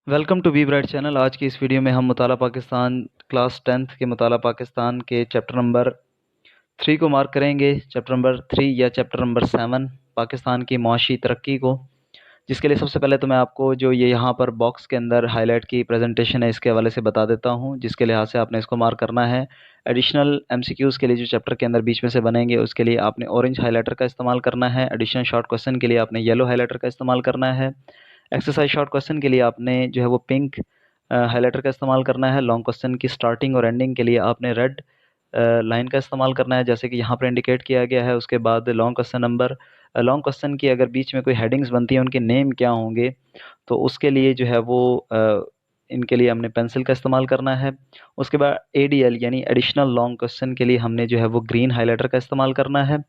Welcome to Be Bright channel. आज की इस वीडियो में हम मुताला पाकिस्तान क्लास 10th के मुताला पाकिस्तान के चैप्टर नंबर 3 को मार्क करेंगे। चैप्टर नंबर 3 या चैप्टर नंबर 7 पाकिस्तान की मुआशी तरक्की को, जिसके लिए सबसे पहले तो मैं आपको जो ये यहाँ पर बॉक्स के अंदर हाईलाइट की प्रेजेंटेशन है इसके हवाले से बता देता हूँ, जिसके लिहाज से आपने इसको मार्क करना है। एडिशनल एमसीक्यूज़ के लिए जो चैप्टर के अंदर बीच में से बनेंगे उसके लिए आपने ऑरेंज हाईलाइटर का इस्तेमाल करना है। एडिशनल शॉर्ट क्वेश्चन के लिए आपने येलो हाईलाइटर का इस्तेमाल करना है। एक्सरसाइज शॉर्ट क्वेश्चन के लिए आपने जो है वो पिंक हाईलाइटर का इस्तेमाल करना है। लॉन्ग क्वेश्चन की स्टार्टिंग और एंडिंग के लिए आपने रेड लाइन का इस्तेमाल करना है, जैसे कि यहाँ पर इंडिकेट किया गया है। उसके बाद लॉन्ग क्वेश्चन की अगर बीच में कोई हेडिंग्स बनती हैं उनके नेम क्या होंगे, तो उसके लिए जो है वो इनके लिए हमने पेंसिल का इस्तेमाल करना है। उसके बाद एडीएल यानी एडिशनल लॉन्ग क्वेश्चन के लिए हमने जो है वो ग्रीन हाईलाइटर का इस्तेमाल करना है।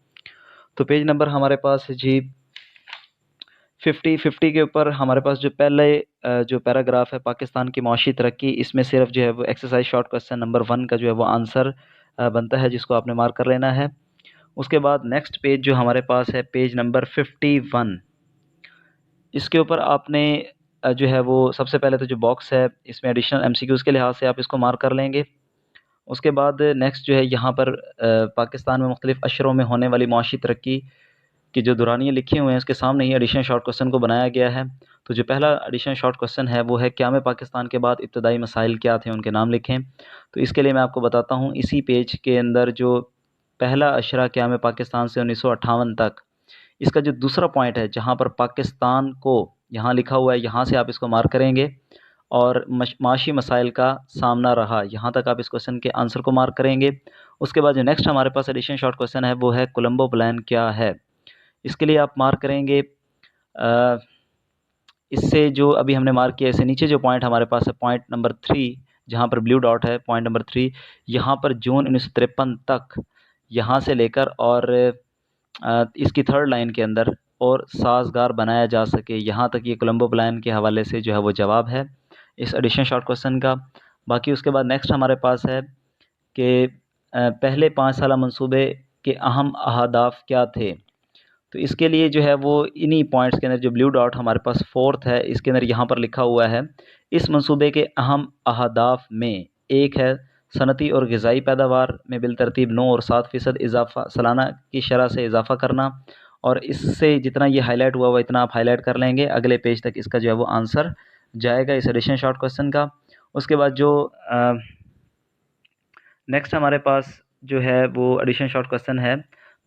तो पेज नंबर हमारे पास है जी 50 के ऊपर हमारे पास जो पहले जो पैराग्राफ है पाकिस्तान की मुआशी तरक्की, इसमें सिर्फ जो है वो एक्सरसाइज शॉर्ट क्वेश्चन नंबर 1 का जो है वो आंसर बनता है, जिसको आपने मार्क कर लेना है। उसके बाद नेक्स्ट पेज जो हमारे पास है पेज नंबर 51, इसके ऊपर आपने जो है वो सबसे पहले तो जो बॉक्स है इसमें एडिशनल एमसीक्यूज़ के लिहाज से आप इसको मार्क कर लेंगे। उसके बाद नेक्स्ट जो है यहाँ पर पाकिस्तान में मुख्तलिफ़ अशरों में होने वाली मुआशी तरक्की कि जो दुरानियाँ लिखी हुए हैं उसके सामने ही एडिशनल शॉर्ट क्वेश्चन को बनाया गया है। तो जो पहला एडिशनल शॉर्ट क्वेश्चन है वो है क़याम पाकिस्तान के बाद इब्तदाई मसाइल क्या थे, उनके नाम लिखें। तो इसके लिए मैं आपको बताता हूँ, इसी पेज के अंदर जो पहला अशरा क़याम पाकिस्तान से 1958 तक, इसका जो दूसरा पॉइंट है जहाँ पर पाकिस्तान को यहाँ लिखा हुआ है, यहाँ से आप इसको मार्क करेंगे और माशी मसाइल का सामना रहा, यहाँ तक आप इस क्वेश्चन के आंसर को मार्क करेंगे। उसके बाद जो नेक्स्ट हमारे पास एडिशनल शॉर्ट क्वेश्चन है वो है कोलंबो प्लान क्या है। इसके लिए आप मार्क करेंगे इससे जो अभी हमने मार्क किया, इससे नीचे जो पॉइंट हमारे पास है पॉइंट नंबर 3, जहाँ पर ब्लू डॉट है पॉइंट नंबर 3, यहाँ पर जून 1953 तक यहाँ से लेकर और इसकी थर्ड लाइन के अंदर और साजगार बनाया जा सके, यहाँ तक ये कोलंबो प्लान के हवाले से जो है वो जवाब है इस एडिशनल शॉर्ट क्वेश्चन का। बाकी उसके बाद नेक्स्ट हमारे पास है कि पहले 5 साला मंसूबे के अहम अहदाफ क्या थे। तो इसके लिए जो है वो इन्हीं पॉइंट्स के अंदर जो ब्लू डॉट हमारे पास फोर्थ है, इसके अंदर यहाँ पर लिखा हुआ है, इस मंसूबे के अहम अहदाफ में एक है सनती और ग़िज़ाई पैदावार में बिलतरतीब 9 और 7% इजाफ़ा, सालाना की शरह से इजाफ़ा करना। और इससे जितना ये हाईलाइट हुआ इतना आप हाईलाइट कर लेंगे, अगले पेज तक इसका जो है वो आंसर जाएगा इस एडिशनल शॉर्ट क्वेश्चन का। उसके बाद जो नेक्स्ट हमारे पास जो है वो एडिशनल शॉर्ट क्वेश्चन है,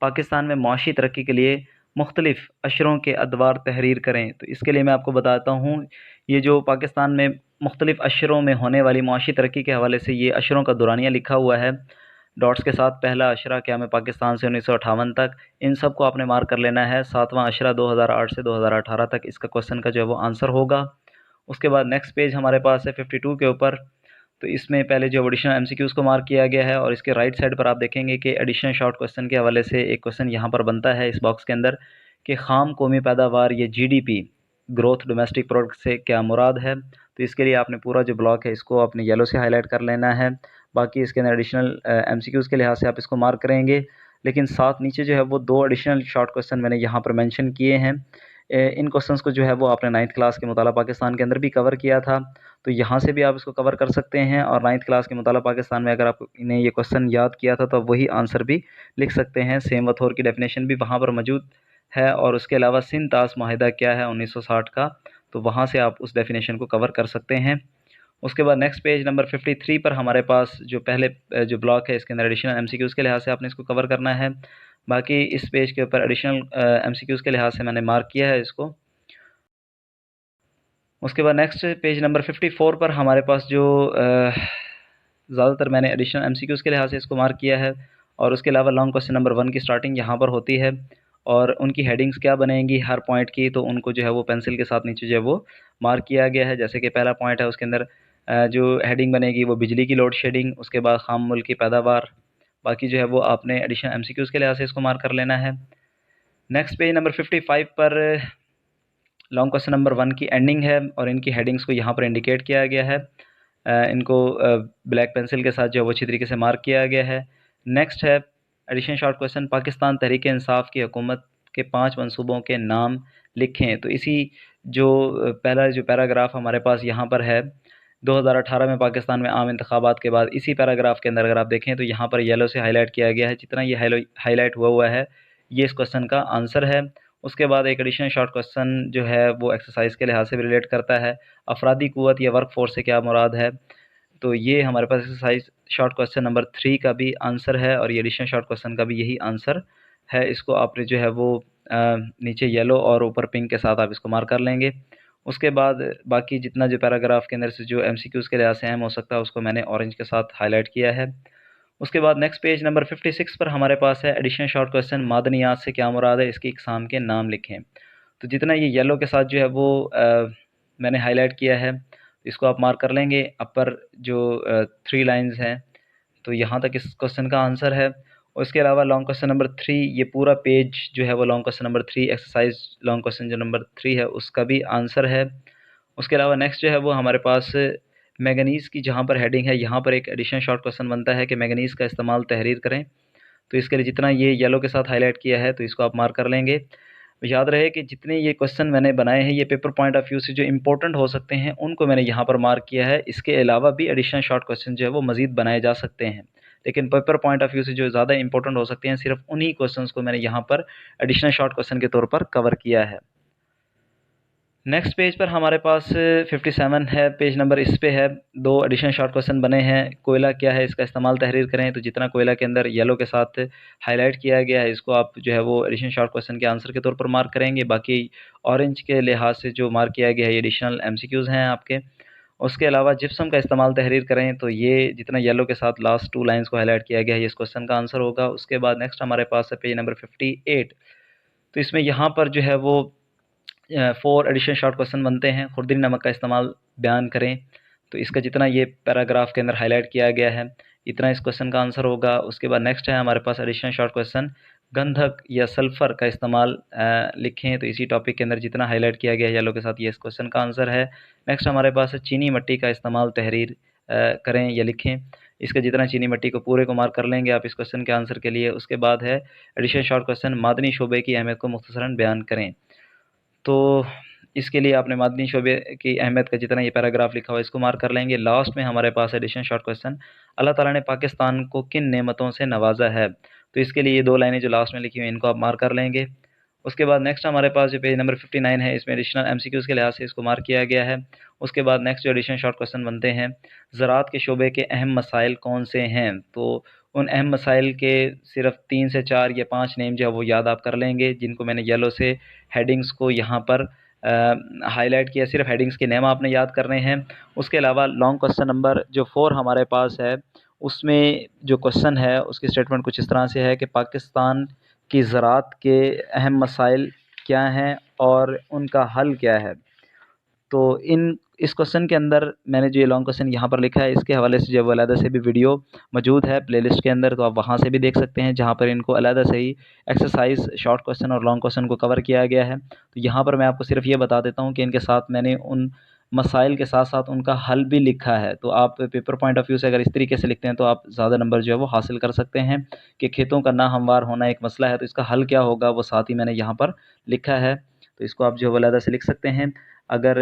पाकिस्तान में मुआशी तरक्की के लिए मुख्तलिफ़ अशरों के अदवार तहरीर करें। तो इसके लिए मैं आपको बताता हूँ, ये जो पाकिस्तान में मुख्तलिफ़ अशरों में होने वाली मुआशी तरक्की के हवाले से ये अशरों का दुरानिया लिखा हुआ है डॉट्स के साथ। पहला अशरा क़याम पाकिस्तान से 1958 तक, इन सब को आपने मार्क कर लेना है। 7वां अशरा 2008 से 2018 तक, इसका क्वेश्चन का जो है वो आंसर होगा। उसके बाद नेक्स्ट पेज हमारे पास है 52 के ऊपर। तो इसमें पहले जो एडिशनल एमसीक्यूज़ को मार्क किया गया है और इसके राइट साइड पर आप देखेंगे कि एडिशनल शॉर्ट क्वेश्चन के हवाले से एक क्वेश्चन यहाँ पर बनता है इस बॉक्स के अंदर कि ख़ाम कौमी पैदावार या जीडीपी, ग्रोथ डोमेस्टिक प्रोडक्ट से क्या मुराद है। तो इसके लिए आपने पूरा जो ब्लॉक है इसको आपने येलो से हाईलाइट कर लेना है। बाकी इसके अंदर एडिशनल एमसीक्यूज़ के लिहाज से आप इसको मार्क करेंगे, लेकिन साथ नीचे जो है वो 2 एडिशनल शॉर्ट क्वेश्चन मैंने यहाँ पर मेंशन किए हैं। इन क्वेश्चंस को जो है वो आपने 9th क्लास के मुताला पाकिस्तान के अंदर भी कवर किया था, तो यहाँ से भी आप इसको कवर कर सकते हैं। और 9th क्लास के मुताला पाकिस्तान में अगर आपने ये क्वेश्चन याद किया था तो वही आंसर भी लिख सकते हैं। सेम वथोर की डेफिनेशन भी वहाँ पर मौजूद है, और उसके अलावा सिंध तास माहिदा क्या है 1960 का, तो वहाँ से आप उस डेफिनेशन को कवर कर सकते हैं। उसके बाद नेक्स्ट पेज नंबर 53 पर हमारे पास जो पहले जो ब्लॉक है इसके अंदर एडिशनल एमसीक्यूज़ के लिहाज से आपने इसको कवर करना है। बाकी इस पेज के ऊपर एडिशनल एमसीक्यूज़ के लिहाज से मैंने मार्क किया है इसको। उसके बाद नेक्स्ट पेज नंबर 54 पर हमारे पास जो ज़्यादातर मैंने एडिशनल एमसीक्यूज़ के लिहाज से इसको मार्क किया है, और उसके अलावा लॉन्ग क्वेश्चन नंबर 1 की स्टार्टिंग यहाँ पर होती है और उनकी हेडिंग्स क्या बनेंगी हर पॉइंट की, तो उनको जो है वो पेंसिल के साथ नीचे जो है वो मार्क किया गया है। जैसे कि पहला पॉइंट है उसके अंदर जो हेडिंग बनेगी वो बिजली की लोड शेडिंग, उसके बाद खाम मुल्क की पैदावार। बाकी जो है वो आपने एडिशनल एमसीक्यूज़ के लिहाज से इसको मार्क कर लेना है। नेक्स्ट पेज नंबर 55 पर लॉन्ग क्वेश्चन नंबर 1 की एंडिंग है और इनकी हेडिंग्स को यहाँ पर इंडिकेट किया गया है। इनको ब्लैक पेंसिल के साथ जो है वो अच्छी तरीके से मार्क किया गया है। नेक्स्ट है additional short question, Pakistan Tehreek Insaf की हुकूमत के 5 मंसूबों के नाम लिखें। तो इसी जो पहला जो पैराग्राफ हमारे पास यहाँ पर है, 2018 में पाकिस्तान में आम इंतखाबात के बाद, इसी पैराग्राफ के अंदर अगर आप देखें तो यहाँ पर येलो से हाईलाइट किया गया है। जितना ये हाईलाइट हुआ है ये इस क्वेश्चन का आंसर है। उसके बाद एक एडिशनल शॉर्ट क्वेश्चन जो है वो एक्सरसाइज के लिहाज से भी रिलेट करता है। अफरादी क़ुव्वत या वर्क फोर्स से क्या मुराद है, तो ये हमारे पास एक्सरसाइज शॉर्ट क्वेश्चन नंबर 3 का भी आंसर है और ये एडिशनल शॉर्ट क्वेश्चन का भी यही आंसर है। इसको आपने जो है वो नीचे येलो और ऊपर पिंक के साथ आप इसको मार्क कर लेंगे। उसके बाद बाकी जितना जो पैराग्राफ के अंदर से जो MCQs के लिहाज से अहम हो सकता है उसको मैंने ऑरेंज के साथ हाईलाइट किया है। उसके बाद नेक्स्ट पेज नंबर 56 पर हमारे पास है एडिशनल शॉर्ट क्वेश्चन, मादनियात से क्या मुराद है, इसकी इकसाम के नाम लिखें। तो जितना ये येलो के साथ जो है वो मैंने हाईलाइट किया है, इसको आप मार्क कर लेंगे। अपर जो 3 लाइंस हैं, तो यहाँ तक इस क्वेश्चन का आंसर है। और इसके अलावा लॉन्ग क्वेश्चन नंबर 3, ये पूरा पेज जो है वो long question number 3 exercise long question जो नंबर 3 है उसका भी आंसर है। उसके अलावा नेक्स्ट जो है वो हमारे पास मैंगनीज़ की जहाँ पर हेडिंग है, यहाँ पर एक एडिशनल शॉर्ट क्वेश्चन बनता है कि मैंगनीज़ का इस्तेमाल तहरीर करें। तो इसके लिए जितना ये येलो के साथ हाईलाइट किया है तो इसको आप मार्क कर लेंगे। याद रहे कि जितने ये क्वेश्चन मैंने बनाए हैं ये पेपर पॉइंट ऑफ व्यू से जो इंपॉर्टेंट हो सकते हैं उनको मैंने यहाँ पर मार्क किया है। इसके अलावा भी एडिशनल शॉर्ट क्वेश्चन जो है वो मज़ीद बनाए जा सकते हैं, लेकिन पेपर पॉइंट ऑफ व्यू से जो ज़्यादा इंपॉर्टेंट हो सकते हैं सिर्फ उन्हीं क्वेश्चंस को मैंने यहाँ पर एडिशनल शॉर्ट क्वेश्चन के तौर पर कवर किया है। नेक्स्ट पेज पर हमारे पास 57 है पेज नंबर, इस पे है 2 एडिशनल शॉर्ट क्वेश्चन बने हैं। कोयला क्या है, इसका इस्तेमाल तहरीर करें। तो जितना कोयला के अंदर येलो के साथ हाईलाइट किया गया है इसको आप जो है वो एडिशनल शॉर्ट क्वेश्चन के आंसर के तौर पर मार्क करेंगे। बाकी ऑरेंज के लिहाज से जो मार्क किया गया है ये एडिशनल MCQs हैं आपके। उसके अलावा जिप्सम का इस्तेमाल तहरीर करें, तो ये जितना येलो के साथ लास्ट 2 लाइन्स को हाईलाइट किया गया है ये इस क्वेश्चन का आंसर होगा। उसके बाद नेक्स्ट हमारे पास है पेज नंबर 58। तो इसमें यहाँ पर जो है वो 4 एडिशनल शॉर्ट क्वेश्चन बनते हैं। खुर्दनी नमक का इस्तेमाल बयान करें। तो इसका जितना ये पैराग्राफ के अंदर हाईलाइट किया गया है इतना इस क्वेश्चन का आंसर होगा। उसके बाद नेक्स्ट है हमारे पास एडिशनल शॉर्ट क्वेश्चन, गंधक या सल्फ़र का इस्तेमाल लिखें। तो इसी टॉपिक के अंदर जितना हाईलाइट किया गया है येलो के साथ ये इस क्वेश्चन का आंसर है। नेक्स्ट हमारे पास है चीनी मिट्टी का इस्तेमाल तहरीर करें या लिखें। इसका जितना चीनी मिट्टी को पूरे को मार्क कर लेंगे आप इस क्वेश्चन के आंसर के लिए। उसके बाद है एडिशनल शॉर्ट क्वेश्चन, मादनी शोबे की अहमियत को मुख्तसरन बयान करें। तो इसके लिए आपने मादनी शोबे की अहमियत का जितना ये पैराग्राफ लिखा हुआ है इसको मार्क कर लेंगे। लास्ट में हमारे पास एडिशनल शॉर्ट क्वेश्चन, अल्लाह ताला ने पाकिस्तान को किन नेमतों से नवाजा है। तो इसके लिए ये 2 लाइनें जो लास्ट में लिखी हुई हैं इनको आप मार्क कर लेंगे। उसके बाद नेक्स्ट हमारे पास जो पेज नंबर 59 है इसमें एडिशनल MCQs के लिहाज से इसको मार्क किया गया है। उसके बाद नेक्स्ट जो एडिशनल शॉर्ट क्वेश्चन बनते हैं, ज़राअत के शोबे के अहम मसाइल कौन से हैं। तो उन अहम मसाइल के सिर्फ 3 से 4 या 5 नेम जो है वो याद आप कर लेंगे, जिनको मैंने येलो से हेडिंग्स को यहाँ पर हाईलाइट किया। सिर्फ हेडिंग्स के नेम आपने याद करने हैं। उसके अलावा लॉन्ग क्वेश्चन नंबर जो 4 हमारे पास है उसमें जो क्वेश्चन है उसकी स्टेटमेंट कुछ इस तरह से है कि पाकिस्तान की ज़राअत के अहम मसाइल क्या हैं और उनका हल क्या है। तो इस क्वेश्चन के अंदर मैंने जो ये लॉन्ग क्वेश्चन यहाँ पर लिखा है इसके हवाले से जो वो अलहदा से भी वीडियो मौजूद है प्लेलिस्ट के अंदर, तो आप वहाँ से भी देख सकते हैं जहाँ पर इनको अलहदा से ही एक्सरसाइज शॉर्ट क्वेश्चन और लॉन्ग क्वेश्चन को कवर किया गया है। तो यहाँ पर मैं आपको सिर्फ ये बता देता हूँ कि इनके साथ मैंने उन मसाइल के साथ साथ उनका हल भी लिखा है। तो आप पेपर पॉइंट ऑफ व्यू से अगर इस तरीके से लिखते हैं तो आप ज़्यादा नंबर जो है वो हासिल कर सकते हैं कि खेतों का ना हमवार होना एक मसला है तो इसका हल क्या होगा वो साथ ही मैंने यहाँ पर लिखा है। तो इसको आप जो है वो अलहदा से लिख सकते हैं। अगर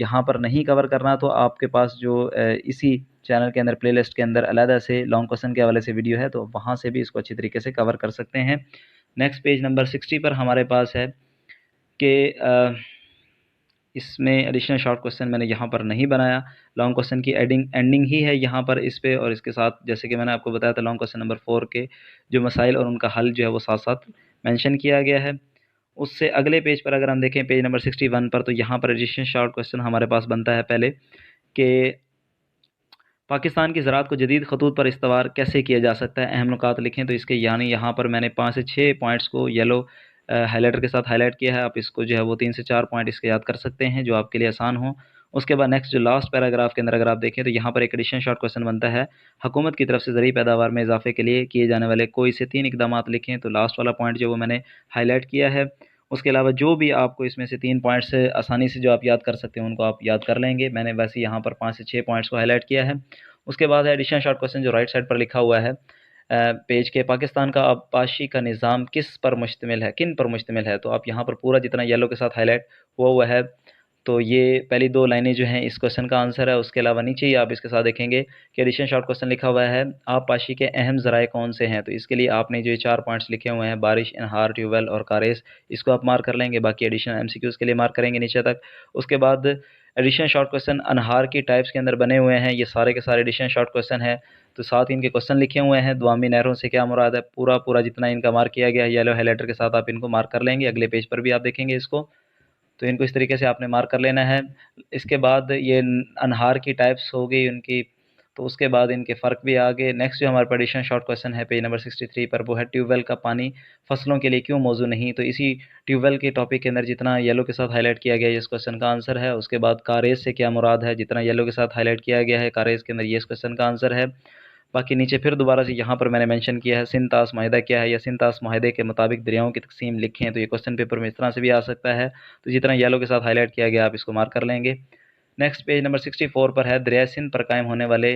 यहाँ पर नहीं कवर करना तो आपके पास जो इसी चैनल के अंदर प्लेलिस्ट के अंदर अलहदा से लॉन्ग क्वेश्चन के हवाले से वीडियो है तो वहाँ से भी इसको अच्छी तरीके से कवर कर सकते हैं। नेक्स्ट पेज नंबर 60 पर हमारे पास है कि इसमें एडिशनल शॉर्ट क्वेश्चन मैंने यहाँ पर नहीं बनाया, लॉन्ग क्वेश्चन की एंडिंग ही है यहाँ पर इस पे, और इसके साथ जैसे कि मैंने आपको बताया था लॉन्ग क्वेश्चन नंबर 4 के जो मसाइल और उनका हल जो है वो साथ साथ मेंशन किया गया है। उससे अगले पेज पर अगर हम देखें पेज नंबर 61 पर, तो यहाँ पर एडिशनल शॉर्ट क्वेश्चन हमारे पास बनता है पहले कि पाकिस्तान की ज़राअत को जदीद खतूत पर इस्तवार कैसे किया जा सकता है, अहम नुकात लिखें। तो इसके यानी यहाँ पर मैंने 5 से 6 पॉइंट्स को येलो हाईलाइटर के साथ हाईलाइट किया है। आप इसको जो है वो 3 से 4 पॉइंट इसके याद कर सकते हैं जो आपके लिए आसान हो। उसके बाद नेक्स्ट जो लास्ट पैराग्राफ के अंदर अगर आप देखें तो यहाँ पर एक एडिशनल शॉर्ट क्वेश्चन बनता है, हुकूमत की तरफ से ज़रूरी पैदावार में इजाफे के लिए किए जाने वाले कोई से 3 इकदाम लिखें। तो लास्ट वाला पॉइंट जो वो मैंने हाईलाइट किया है। उसके अलावा जो भी आपको इसमें से 3 पॉइंट्स आसानी से जो आप याद कर सकते हैं उनको आप याद कर लेंगे। मैंने वैसे यहाँ पर 5 से 6 पॉइंट्स को हाईलाइट किया है। उसके बाद है एडिशनल शॉर्ट क्वेश्चन जो राइट साइड पर लिखा हुआ है, पेज के पाकिस्तान का आबपाशी का निज़ाम किस पर मुश्तमिल है, किन पर मुश्तमिल है, तो आप यहाँ पर पूरा जितना येलो के साथ हाईलाइट हुआ है, तो ये पहली दो लाइनें जो हैं इस क्वेश्चन का आंसर है। उसके अलावा नीचे ही आप इसके साथ देखेंगे कि एडिशन शॉर्ट क्वेश्चन लिखा हुआ है, आबपाशी के अहम ज़राए कौन से हैं, तो इसके लिए आपने जो ये 4 पॉइंट्स लिखे हुए हैं, बारिश, इनहार, ट्यूबवेल और कारेस, इसको आप मार्क कर लेंगे। बाकी एडिशनल एमसीक्यूज़ के लिए मार्क करेंगे नीचे तक। उसके बाद एडिशन शॉर्ट क्वेश्चन अनहार की टाइप्स के अंदर बने हुए हैं, ये सारे के सारे एडिशन शॉर्ट क्वेश्चन है, तो साथ इनके क्वेश्चन लिखे हुए हैं। दुआमी नहरों से क्या मुराद है, पूरा पूरा जितना इनका मार्क किया गया है येलो हाईलाइटर के साथ आप इनको मार्क कर लेंगे। अगले पेज पर भी आप देखेंगे इसको, तो इनको इस तरीके से आपने मार्क कर लेना है। इसके बाद ये अनहार की टाइप्स हो गई उनकी, तो उसके बाद इनके फ़र्क भी आ गए। नेक्स्ट जो हमारा एडिशन शॉर्ट क्वेश्चन है पेज नंबर 63 पर, वो है ट्यूबवेल का पानी फसलों के लिए क्यों मौजू नहीं, तो इसी ट्यूबवेल के टॉपिक के अंदर जितना येलो के साथ हाईलाइट किया गया है इस क्वेश्चन का आंसर है। उसके बाद कारेज से क्या मुराद है, जितना येलो के साथ हाईलाइट किया गया है कारेज के अंदर, ये इस क्वेश्चन का आंसर है। बाकी नीचे फिर दोबारा से यहाँ पर मैंने मेंशन किया है सिंतास माहिदा क्या है, या सिंतास माहिदे के मुताबिक दरियाओं की तकसीम लिखें, तो ये क्वेश्चन पेपर में इस तरह से भी आ सकता है। तो जितना येलो के साथ हाईलाइट किया गया आप इसको मार्क कर लेंगे। नेक्स्ट पेज नंबर 64 पर है दरिया सिंध पर कायम होने वाले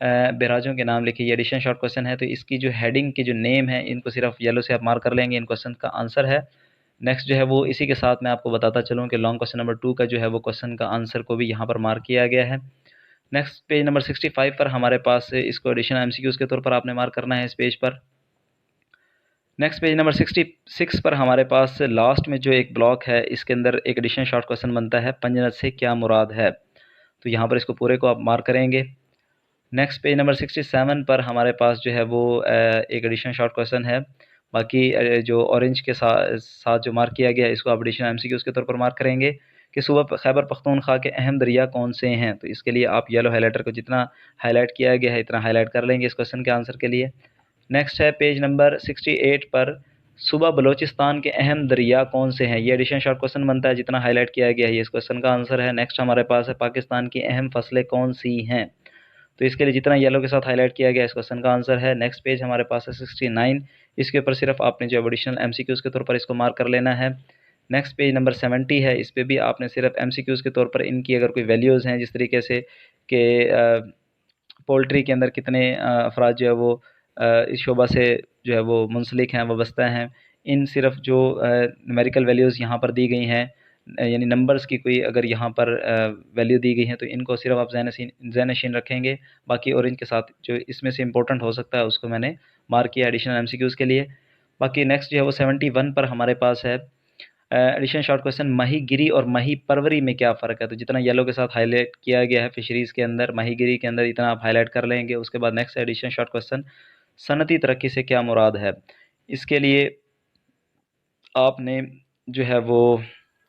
बैराजों के नाम लिखिए, ये एडिशन शॉर्ट क्वेश्चन है, तो इसकी जो हेडिंग की जो नेम है इनको सिर्फ येलो से आप मार्क कर लेंगे, इन क्वेश्चन का आंसर है। नेक्स्ट जो है वो इसी के साथ मैं आपको बताता चलूँ कि लॉन्ग क्वेश्चन नंबर 2 का जो है वो क्वेश्चन का आंसर को भी यहाँ पर मार्क किया गया है। नेक्स्ट पेज नंबर 65 पर हमारे पास इसको एडिशनल एमसीक्यूज़ के तौर पर आपने मार्क करना है इस पेज पर। नेक्स्ट पेज नंबर 66 पर हमारे पास लास्ट में जो एक ब्लॉक है इसके अंदर एक एडिशन शॉर्ट क्वेश्चन बनता है, पंजनत से क्या मुराद है, तो यहाँ पर इसको पूरे को आप मार्क करेंगे। नेक्स्ट पेज नंबर 67 पर हमारे पास जो है वो एक एडिशन शॉर्ट क्वेश्चन है। बाकी जो ऑरेंज के साथ जो मार्क किया गया है इसको आप एडिशनल एमसीक्यूज़ के तौर पर मार्क करेंगे कि सूबा खैबर पख्तूनख्वा के अहम दरिया कौन से हैं, तो इसके लिए आप येलो हाईलाइटर को जितना हाईलाइट किया गया है इतना हाईलाइट कर लेंगे इस क्वेश्चन के आंसर के लिए। नेक्स्ट है पेज नंबर 68 पर, सूबा बलोचिस्तान के अहम दरिया कौन से हैं, ये एडिशन शॉर्ट क्वेश्चन बनता है, जितना हाईलाइट किया गया है ये इस क्वेश्चन का आंसर है। नेक्स्ट हमारे पास है पाकिस्तान की अहम फसलें कौन सी हैं, तो इसके लिए जितना येलो के साथ हाईलाइट किया गया है इस क्वेश्चन का आंसर है। नेक्स्ट पेज हमारे पास है 69, इसके ऊपर सिर्फ आपने जो एडिशनल एमसीक्यूज़ के तौर पर इसको मार्क कर लेना है। नेक्स्ट पेज नंबर 70 है, इस पर भी आपने सिर्फ एमसीक्यूज़ के तौर पर इनकी अगर कोई वैल्यूज़ हैं जिस तरीके से कि पोल्ट्री के अंदर कितने अफराद जो है वो इस शोबा से जो है वो मुंसलिक हैं, वाबस्ता हैं, इन सिर्फ जो न्यूमेरिकल वैल्यूज़ यहाँ पर दी गई हैं, यानी नंबर्स की कोई अगर यहाँ पर वैल्यू दी गई है तो इनको सिर्फ आप ज़हन नशीन रखेंगे। बाकी और इनके साथ जो इसमें से इंपॉर्टेंट हो सकता है उसको मैंने मार्क किया एडिशनल एमसीक्यूज़ के लिए। बाकी नेक्स्ट जो है वो 71 पर हमारे पास है एडिशन शॉर्ट क्वेश्चन, माहीगिरी और माही परवरी में क्या फ़र्क है, तो जितना येलो के साथ हाईलाइट किया गया है फिशरीज़ के अंदर, माहीगिरी के अंदर इतना आप हाईलाइट कर लेंगे। उसके बाद नेक्स्ट एडिशन शॉर्ट क्वेश्चन, सनती तरक्की से क्या मुराद है, इसके लिए आपने जो है वो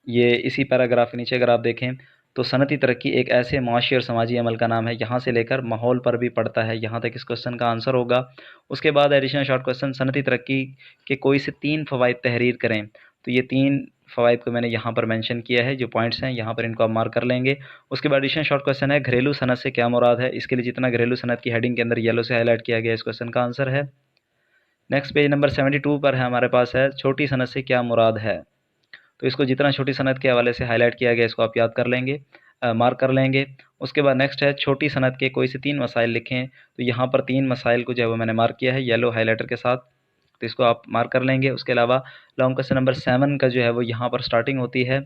ये इसी पैराग्राफ के नीचे अगर आप देखें तो सनती तरक्की एक ऐसे माशी और समाजी अमल का नाम है, यहाँ से लेकर माहौल पर भी पड़ता है, यहाँ तक इस क्वेश्चन का आंसर होगा। उसके बाद एडिशनल शॉर्ट क्वेश्चन, सनती तरक्की के कोई से 3 फ़वाइद तहरीर करें, तो ये 3 फ़वाइद को मैंने यहाँ पर मेंशन किया है, जो पॉइंट्स हैं यहाँ पर इनको आप मार्क कर लेंगे। उसके बाद एडिशनल शॉर्ट क्वेश्चन है, घरेलू सनत से क्या मुराद है, इसके लिए जितना घरेलू सनत की हेडिंग के अंदर येलो से हाईलाइट किया गया इस क्वेश्चन का आंसर है। नेक्स्ट पेज नंबर 72 पर है हमारे पास है, छोटी सनत से क्या मुराद है, तो इसको जितना छोटी सनत के हवाले से हाईलाइट किया गया इसको आप याद कर लेंगे, मार्क कर लेंगे। उसके बाद नेक्स्ट है, छोटी सनत के कोई से 3 मसाइल लिखें, तो यहाँ पर 3 मसाइल को जो है वो मैंने मार्क किया है येलो हाईलाइटर के साथ, तो इसको आप मार्क कर लेंगे। उसके अलावा लॉन्ग क्वेश्चन नंबर 7 का जो है वो यहाँ पर स्टार्टिंग होती है,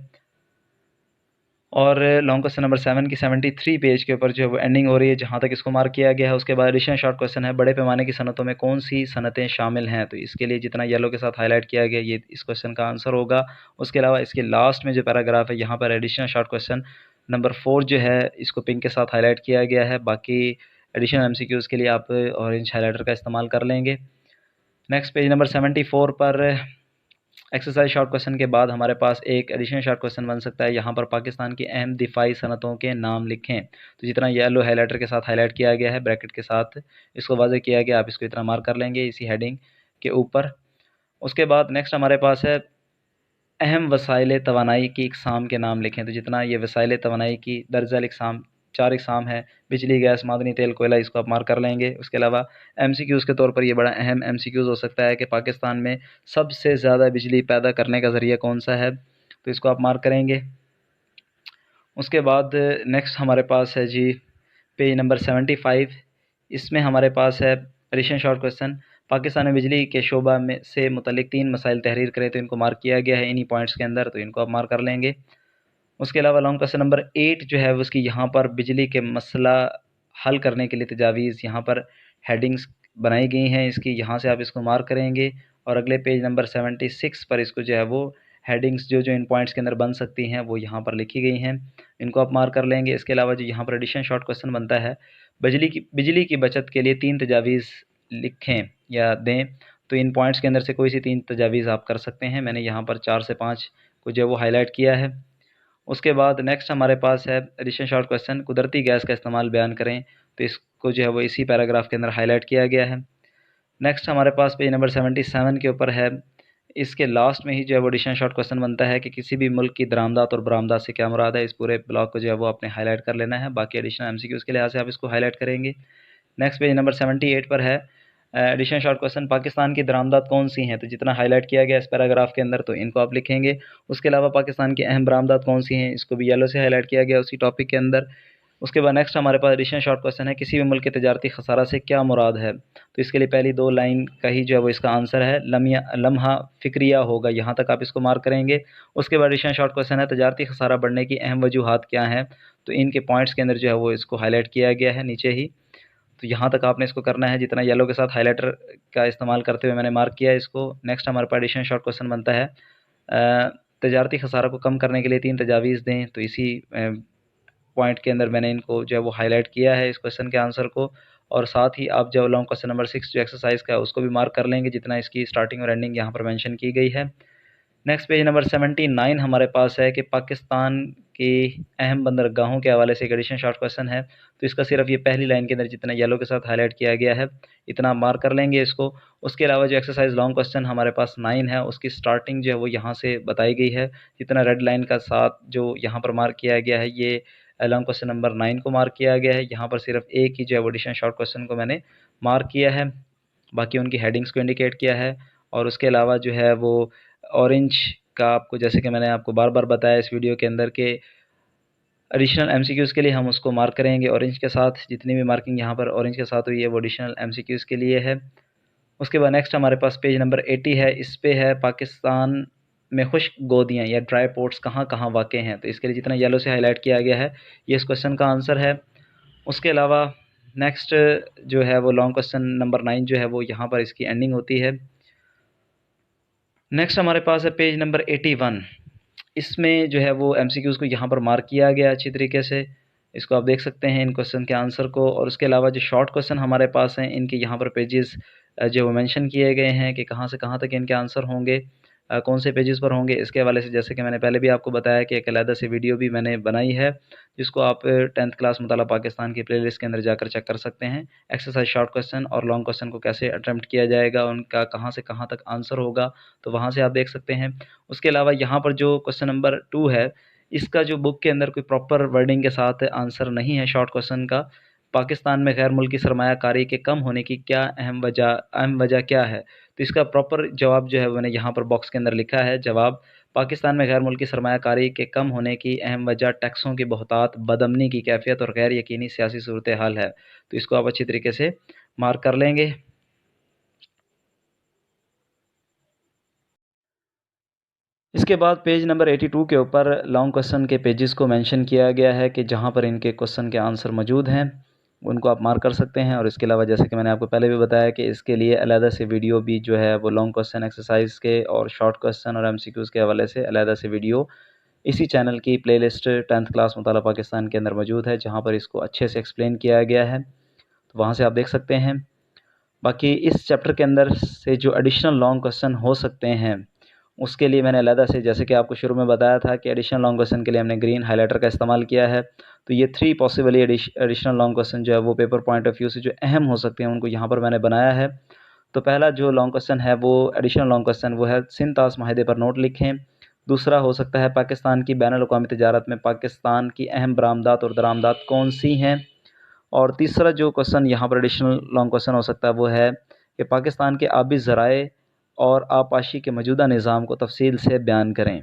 और लॉन्ग क्वेश्चन नंबर 7 की 73 पेज के ऊपर जो है वो एंडिंग हो रही है, जहाँ तक इसको मार्क किया गया है। उसके बाद एडिशनल शॉर्ट क्वेश्चन है, बड़े पैमाने की सनतों में कौन सी सनतें शामिल हैं, तो इसके लिए जितना येलो के साथ हाईलाइट किया गया ये इस क्वेश्चन का आंसर होगा। उसके अलावा इसके लास्ट में जो पैराग्राफ है यहाँ पर एडिशनल शॉर्ट क्वेश्चन नंबर 4 जो है इसको पिंक के साथ हाईलाइट किया गया है। बाकी एडिशनल एमसीक्यूज़ के लिए आप ऑरेंज हाईलाइटर का इस्तेमाल कर लेंगे। नेक्स्ट पेज नंबर 74 पर एक्सरसाइज शॉर्ट क्वेश्चन के बाद हमारे पास एक एडिशनल शॉर्ट क्वेश्चन बन सकता है, यहाँ पर पाकिस्तान की अहम दिफाई सनतों के नाम लिखें, तो जितना येलो हाईलाइटर के साथ हाईलाइट किया गया है ब्रैकेट के साथ इसको वाज़ेह किया गया, आप इसको इतना मार्क कर लेंगे इसी हेडिंग के ऊपर। उसके बाद नेक्स्ट हमारे पास है, अहम वसाइल तवानाई की इकसाम के नाम लिखें, तो जितना ये वसाइल तवानाई की दर्जल इकसाम 4 इकसाम है, बिजली, गैस, मादनी तेल, कोयला, इसको आप मार्क कर लेंगे। उसके अलावा एमसीक्यूज़ के तौर पर ये बड़ा अहम एमसीक्यूज़ हो सकता है कि पाकिस्तान में सबसे ज़्यादा बिजली पैदा करने का ज़रिया कौन सा है, तो इसको आप मार्क करेंगे। उसके बाद नेक्स्ट हमारे पास है जी पेज नंबर 75, इसमें हमारे पास है एडिशन शॉर्ट क्वेश्चन, पाकिस्तान में बिजली के शोबा में से मुतल्लिक 3 मसाइल तहरीर करें, तो इनको मार्क किया गया है इन्हीं पॉइंट्स के अंदर, तो इनको आप मार्क कर लेंगे। उसके अलावा लॉन्ग क्वेश्चन नंबर 8 जो है उसकी यहाँ पर बिजली के मसला हल करने के लिए तजावीज़ यहाँ पर हेडिंग्स बनाई गई हैं इसकी, यहाँ से आप इसको मार्क करेंगे और अगले पेज नंबर 76 पर इसको जो है वो हेडिंग्स जो जो इन पॉइंट्स के अंदर बन सकती हैं वो यहाँ पर लिखी गई हैं, इनको आप मार्क कर लेंगे। इसके अलावा जो यहाँ पर एडिशन शॉर्ट क्वेश्चन बनता है, बिजली की बचत के लिए 3 तजावीज़ लिखें या दें, तो इन पॉइंट्स के अंदर से कोई सी 3 तजावीज़ आप कर सकते हैं। मैंने यहाँ पर 4 से 5 को जो है वो हाईलाइट किया है। उसके बाद नेक्स्ट हमारे पास है एडिशन शॉर्ट क्वेश्चन, कुदरती गैस का इस्तेमाल बयान करें, तो इसको जो है वो इसी पैराग्राफ के अंदर हाईलाइट किया गया है। नेक्स्ट हमारे पास पेज नंबर 77 के ऊपर है, इसके लास्ट में ही जो है वो एडिशन शॉर्ट क्वेश्चन बनता है कि किसी भी मुल्क की दरामदात और बरामदात से क्या मुराद है। इस पूरे ब्लॉक को जो है वो आपने हाईलाइट कर लेना है, बाकी एडिशनल एमसीक्यूज़ के लिहाज से आप इसको हाईलाइट करेंगे। नेक्स्ट पेज नंबर 78 पर है एडिशन शॉर्ट क्वेश्चन, पाकिस्तान की दरामदात कौन सी हैं, तो जितना हाईलाइट किया गया इस पैराग्राफ के अंदर तो इनको आप लिखेंगे। उसके अलावा पाकिस्तान की अहम बरामदात कौन सी हैं, इसको भी येलो से हाईलाइट किया गया उसी टॉपिक के अंदर। उसके बाद नेक्स्ट हमारे पास एडिशन शॉर्ट क्वेश्चन है, किसी भी मुल्क के तजारती खसारा से क्या मुराद है, तो इसके लिए पहली 2 लाइन का ही जो है वो इसका आंसर है, लम्हा फ़िक्रिया होगा, यहाँ तक आप इसको मार्क करेंगे। उसके बाद एडिशन शॉर्ट क्वेश्चन है, तजारती खसारा बढ़ने की अहम वजूहात क्या हैं, तो इनके पॉइंट्स के अंदर जो है वो इसको हाईलाइट किया गया है नीचे ही, तो यहाँ तक आपने इसको करना है, जितना येलो के साथ हाइलाइटर का इस्तेमाल करते हुए मैंने मार्क किया है इसको। नेक्स्ट हमारे पास एडिशन शॉर्ट क्वेश्चन बनता है, तजारती खसारा को कम करने के लिए 3 तजावीज़ दें, तो इसी पॉइंट के अंदर मैंने इनको जो है वो हाईलाइट किया है इस क्वेश्चन के आंसर को। और साथ ही आप जो लॉन्ग क्वेश्चन नंबर 6 जो एक्सरसाइज का है उसको भी मार्क कर लेंगे, जितना इसकी स्टार्टिंग और एंडिंग यहाँ पर मेंशन की गई है। नेक्स्ट पेज नंबर 79 हमारे पास है कि पाकिस्तान की अहम बंदरगाहों के हवाले से एक एडिशन शॉर्ट क्वेश्चन है, तो इसका सिर्फ ये पहली लाइन के अंदर जितना येलो के साथ हाईलाइट किया गया है इतना मार्क कर लेंगे इसको। उसके अलावा जो एक्सरसाइज लॉन्ग क्वेश्चन हमारे पास 9 है उसकी स्टार्टिंग जो है वो यहाँ से बताई गई है, जितना रेड लाइन का साथ जो यहाँ पर मार्क किया गया है ये लॉन्ग क्वेश्चन नंबर 9 को मार्क किया गया है। यहाँ पर सिर्फ एक ही जो है एडिशन शॉर्ट क्वेश्चन को मैंने मार्क किया है, बाकी उनकी हेडिंग्स को इंडिकेट किया है। और उसके अलावा जो है वो ऑरेंज का आपको, जैसे कि मैंने आपको बार बार बताया इस वीडियो के अंदर के एडिशनल एमसीक्यूज़ के लिए हम उसको मार्क करेंगे ऑरेंज के साथ, जितनी भी मार्किंग यहाँ पर ऑरेंज के साथ हुई है वो एडिशनल एमसीक्यूज़ के लिए है। उसके बाद नेक्स्ट हमारे पास पेज नंबर 80 है, इस पे है पाकिस्तान में खुश्क गोदियाँ या ड्राई पोर्ट्स कहाँ कहाँ वाक़ हैं, तो इसके लिए जितना येलो से हाईलाइट किया गया है ये इस क्वेश्चन का आंसर है। उसके अलावा नेक्स्ट जो है वो लॉन्ग क्वेश्चन नंबर 9 जो है वो यहाँ पर इसकी एंडिंग होती है। नेक्स्ट हमारे पास है पेज नंबर 81, इसमें जो है वो एमसीक्यूज़ को यहाँ पर मार्क किया गया अच्छी तरीके से, इसको आप देख सकते हैं इन क्वेश्चन के आंसर को। और उसके अलावा जो शॉर्ट क्वेश्चन हमारे पास हैं इनके यहाँ पर पेजेस जो मेंशन किए गए हैं कि कहाँ से कहाँ तक इनके आंसर होंगे, कौन से पेजेस पर होंगे, इसके हवाले से जैसे कि मैंने पहले भी आपको बताया कि एक अलग से वीडियो भी मैंने बनाई है जिसको आप 10th क्लास मुताला पाकिस्तान की प्लेलिस्ट के अंदर जाकर चेक कर सकते हैं। एक्सरसाइज शॉर्ट क्वेश्चन और लॉन्ग क्वेश्चन को कैसे अटैम्प्ट किया जाएगा, उनका कहाँ से कहाँ तक आंसर होगा, तो वहाँ से आप देख सकते हैं। उसके अलावा यहाँ पर जो क्वेश्चन नंबर 2 है इसका जो बुक के अंदर कोई प्रॉपर वर्डिंग के साथ आंसर नहीं है शॉर्ट क्वेश्चन का, पाकिस्तान में गैर मुल्की सरमायाकारी के कम होने की क्या अहम वजह क्या है, तो इसका प्रॉपर जवाब जो है मैंने यहाँ पर बॉक्स के अंदर लिखा है। जवाब, पाकिस्तान में गैर मुल्की सरमायाकारी के कम होने की अहम वजह टैक्सों की बहुतात, बदअमनी की कैफियत और गैर यकीनी सियासी सूरत हाल है, तो इसको आप अच्छी तरीके से मार्क कर लेंगे। इसके बाद पेज नंबर 82 के ऊपर लॉन्ग क्वेश्चन के पेजेस को मेंशन किया गया है कि जहाँ पर इनके क्वेश्चन के आंसर मौजूद हैं उनको आप मार्क कर सकते हैं। और इसके अलावा जैसे कि मैंने आपको पहले भी बताया कि इसके लिए अलग से वीडियो भी जो है वो लॉन्ग क्वेश्चन एक्सरसाइज के और शॉर्ट क्वेश्चन और एमसीक्यूज़ के हवाले से अलग से वीडियो इसी चैनल की प्लेलिस्ट 10th क्लास मुताला पाकिस्तान के अंदर मौजूद है, जहाँ पर इसको अच्छे से एक्सप्लेन किया गया है, तो वहाँ से आप देख सकते हैं। बाकी इस चैप्टर के अंदर से जो एडिशनल लॉन्ग क्वेश्चन हो सकते हैं उसके लिए मैंने अलग से, जैसे कि आपको शुरू में बताया था कि एडिशनल लॉन्ग क्वेश्चन के लिए हमने ग्रीन हाइलाइटर का इस्तेमाल किया है, तो ये 3 पॉसिबली एडिशनल लॉन्ग क्वेश्चन जो है वो पेपर पॉइंट ऑफ व्यू से जो अहम हो सकते हैं उनको यहाँ पर मैंने बनाया है। तो पहला जो लॉन्ग क्वेश्चन है वो एडिशनल लॉन्ग क्वेश्चन वो है, सिंध तास माहिदे पर नोट लिखें। दूसरा हो सकता है, पाकिस्तान की बैनुल अक़वामी तजारत में पाकिस्तान की अहम बरामदात और दरामदात कौन सी हैं। और तीसरा जो क्वेश्चन यहाँ पर एडिशनल लॉन्ग क्वेश्चन हो सकता है वो है कि पाकिस्तान के आबी ज़राए और आबपाशी के मौजूदा निज़ाम को तफसील से बयान करें।